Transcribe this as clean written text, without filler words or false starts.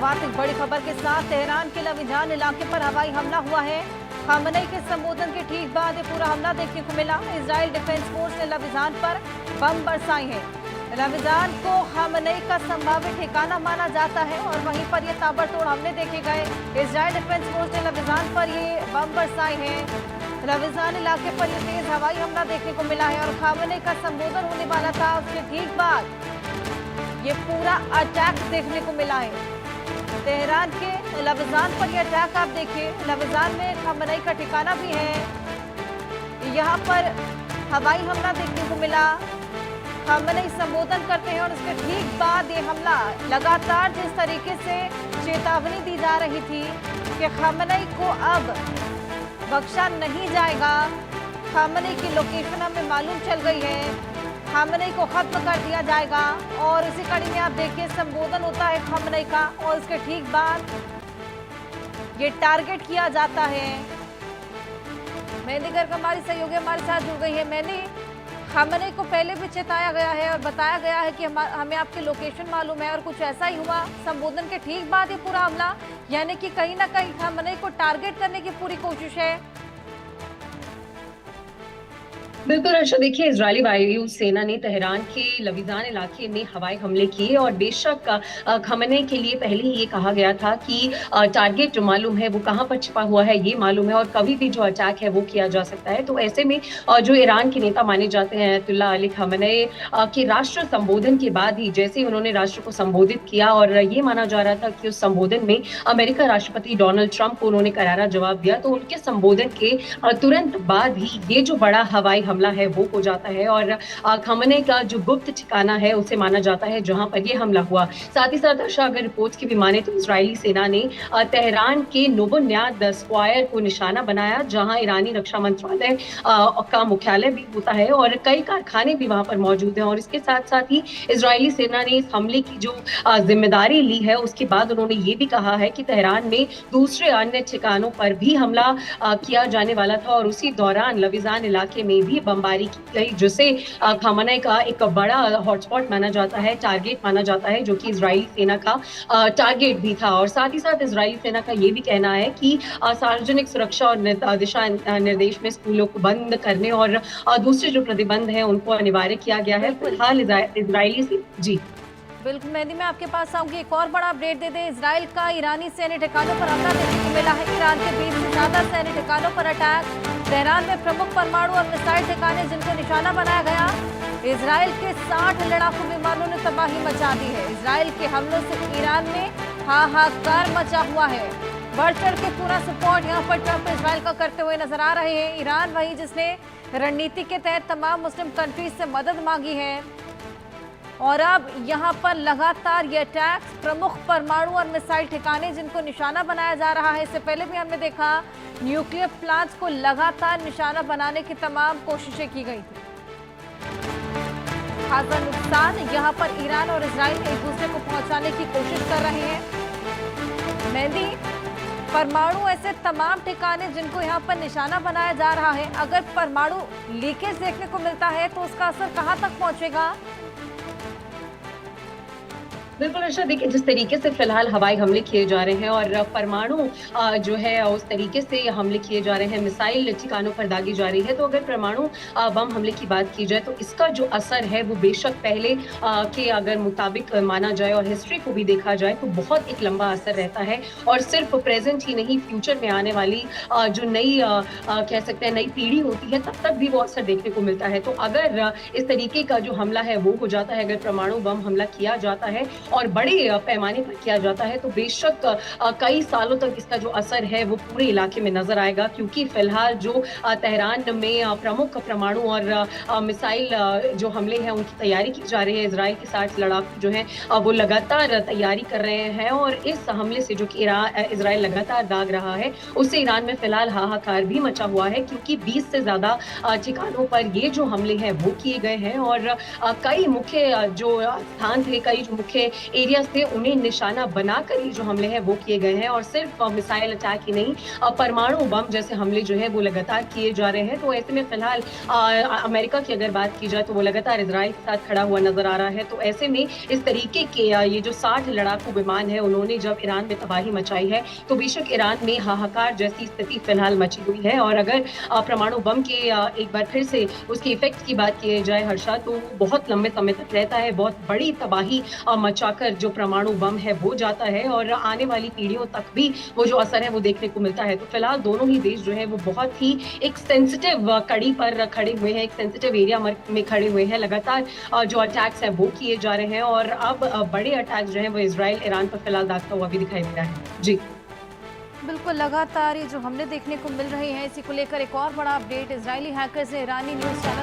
शुरुआत एक बड़ी खबर के साथ। तेहरान के लविजान इलाके पर हवाई हमला हुआ है। खामनेई के संबोधन के ठीक बाद ये पूरा हमला देखने को मिला। इजराइल डिफेंस फोर्स ने लविजान पर बम बरसाए हैं। लविजान को खामनेई का संभावित ठिकाना माना जाता है और वहीं पर ये ताबड़तोड़ हमले देखे गए। इजराइल डिफेंस फोर्स ने लविजान पर ये बम बरसाए हैं। लविजान इलाके पर ये तेज हवाई हमला देखने को मिला है और खामनेई का संबोधन होने वाला था। उसके ठीक बाद ये पूरा अटैक देखने को मिला है। तेहरान के लविजान पर यह अटैक आप देखिए। लविजान में खामनेई का ठिकाना भी है। यहाँ पर हवाई हमला देखने को मिला। खामनेई संबोधन करते हैं और उसके ठीक बाद ये हमला। लगातार जिस तरीके से चेतावनी दी जा रही थी कि खामनेई को अब बख्शा नहीं जाएगा। खामनेई की लोकेशन हमें मालूम चल गई है। खामनेई को खत्म कर दिया जाएगा और इसी कड़ी में आप देखिए संबोधन होता है खामनेई का और उसके ठीक बाद ये टारगेट किया जाता है। मेहंदी गर्ग हमारी सहयोगी हमारे साथ जुड़ गई है। मेहंदी, खामनेई को पहले भी चेताया गया है और बताया गया है कि हमें आपकी लोकेशन मालूम है और कुछ ऐसा ही हुआ संबोधन के ठीक बाद ये पूरा हमला, यानी कि कहीं ना कहीं खामनेई को टारगेट करने की पूरी कोशिश है। बिल्कुल अर्षा, देखिए इजरायली वायु सेना ने तेहरान के लविजान इलाके में हवाई हमले किए और बेशक खमेनी के लिए पहले ही ये कहा गया था कि टारगेट जो मालूम है वो कहां पर छिपा हुआ है ये मालूम है और कभी भी जो अटैक है वो किया जा सकता है। तो ऐसे में जो ईरान के नेता माने जाते हैं अयतुल्ला अली खमेनी के राष्ट्र संबोधन के बाद ही जैसे ही उन्होंने राष्ट्र को संबोधित किया और ये माना जा रहा था कि उस संबोधन में अमेरिका राष्ट्रपति डोनाल्ड ट्रंप को उन्होंने करारा जवाब दिया, तो उनके संबोधन के तुरंत बाद ही ये जो बड़ा हवाई हमला है वो हो जाता है और खमेनी का जो गुप्त ठिकाना है उसे माना जाता है जहां पर ये हमला हुआ। साथ ही साथ अर्षा, अगर रिपोर्ट्स की भी माने तो इजरायली सेना ने तेहरान के नोबोन्याद स्क्वायर को निशाना बनाया जहां ईरानी रक्षा मंत्रालय का मुख्यालय भी होता है और कई कारखाने भी वहां पर मौजूद हैं। और इसके साथ साथ ही इजरायली सेना ने इस हमले की जो जिम्मेदारी ली है उसके बाद उन्होंने ये भी कहा है कि तेहरान में दूसरे अन्य ठिकानों पर भी हमला किया जाने वाला था और उसी दौरान लविजान इलाके में भी बमबारी की गई, जिसे खमेनी का एक बड़ा हॉटस्पॉट माना जाता है, टारगेट माना जाता है, जो कि इजरायली सेना का टारगेट भी था। और साथ ही साथ इजरायली सेना का ये भी कहना है कि सार्वजनिक सुरक्षा और दिशा निर्देश में स्कूलों को बंद करने और दूसरे जो प्रतिबंध हैं उनको अनिवार्य किया गया है। फिलहाल इजरायली जी बिल्कुल मेहंदी, मैं आपके पास आऊंगी। एक और बड़ा अपडेट दे दें। इजराइल का ईरानी सैन्य ठिकानों पर हमला देखने को मिला है। ईरान के 20 से ज्यादा सैन्य ठिकानों पर अटैक। तेहरान में प्रमुख परमाणु और मिसाइल ठिकाने जिनको निशाना बनाया गया। इजराइल के 60 लड़ाकू विमानों ने तबाही मचा दी है। इजराइल के हमलों से ईरान में हाहाकार मचा हुआ है। बढ़ चढ़ के पूरा सपोर्ट यहाँ पर ट्रंप इजराइल का करते हुए नजर आ रहे हैं। ईरान वही जिसने रणनीति के तहत तमाम मुस्लिम कंट्रीज से मदद मांगी है और अब यहाँ पर लगातार ये अटैक प्रमुख परमाणु और मिसाइल ठिकाने जिनको निशाना बनाया जा रहा है। इससे पहले भी हमने देखा न्यूक्लियर प्लांट्स को लगातार निशाना बनाने की तमाम कोशिशें की गई थी। खासा नुकसान यहाँ पर ईरान और इजराइल एक दूसरे को पहुंचाने की कोशिश कर रहे हैं। मेहंदी, परमाणु ऐसे तमाम ठिकाने जिनको यहाँ पर निशाना बनाया जा रहा है, अगर परमाणु लीकेज देखने को मिलता है तो उसका असर कहाँ तक पहुंचेगा? बिल्कुल अर्षा, देखिए जिस तरीके से फिलहाल हवाई हमले किए जा रहे हैं और परमाणु जो है उस तरीके से हमले किए जा रहे हैं, मिसाइल ठिकानों पर दागी जा रही है, तो अगर परमाणु बम हमले की बात की जाए तो इसका जो असर है वो बेशक पहले के अगर मुताबिक माना जाए और हिस्ट्री को भी देखा जाए तो बहुत एक लंबा असर रहता है और सिर्फ प्रेजेंट ही नहीं, फ्यूचर में आने वाली जो नई कह सकते हैं नई पीढ़ी होती है तब तक भी वो असर देखने को मिलता है। तो अगर इस तरीके का जो हमला है वो हो जाता है, अगर परमाणु बम हमला किया जाता है और बड़े पैमाने पर किया जाता है तो बेशक कई सालों तक इसका जो असर है वो पूरे इलाके में नजर आएगा, क्योंकि फिलहाल जो तेहरान में प्रमुख परमाणु और मिसाइल जो हमले हैं उनकी तैयारी की जा रही है। इजराइल के 60 लड़ाकू जो हैं वो लगातार तैयारी कर रहे हैं और इस हमले से जो कि इजराइल लगातार दाग रहा है उससे ईरान में फिलहाल हाहाकार भी मचा हुआ है, क्योंकि 20 से ज्यादा ठिकानों पर ये जो हमले हैं वो किए गए हैं और कई मुख्य जो स्थान थे, कई जो मुख्य एरियाज थे उन्हें निशाना बनाकर ही जो हमले हैं वो किए गए हैं। और सिर्फ मिसाइल अटैक ही नहीं, परमाणु बम जैसे हमले जो है वो लगातार किए जा रहे हैं। तो ऐसे में फिलहाल अमेरिका की अगर बात की जाए तो वो लगातार इजराइल के साथ खड़ा हुआ नजर आ रहा है। तो ऐसे में इस तरीके के ये जो 60 लड़ाकू विमान है उन्होंने जब ईरान में तबाही मचाई है तो बेशक ईरान में हाहाकार जैसी स्थिति फिलहाल मची हुई है। और अगर परमाणु बम के एक बार फिर से उसके इफेक्ट की बात की जाए हर्षा, तो बहुत लंबे समय तक रहता है, बहुत बड़ी तबाही मचाकर जो परमाणु बम है वो जाता है और आने वाली पीढ़ियों तक भी वो जो असर है वो देखने को मिलता है। तो फिलहाल दोनों ही देश जो है वो बहुत ही एक सेंसिटिव कड़ी पर खड़े हुए हैं, एक सेंसिटिव एरिया में खड़े हुए हैं। लगातार जो अटैक्स हैं वो किए जा रहे हैं और अब बड़े अटैक्स जो हैं वो इजराइल ईरान पर फिलहाल दागता हुआ भी दिखाई दे रहा है। जी बिल्कुल, लगातार ये जो हमले देखने को मिल रहे हैं, इसी को लेकर एक और बड़ा अपडेट, इजरायली हैकर्स ने ईरानी न्यूज चैनल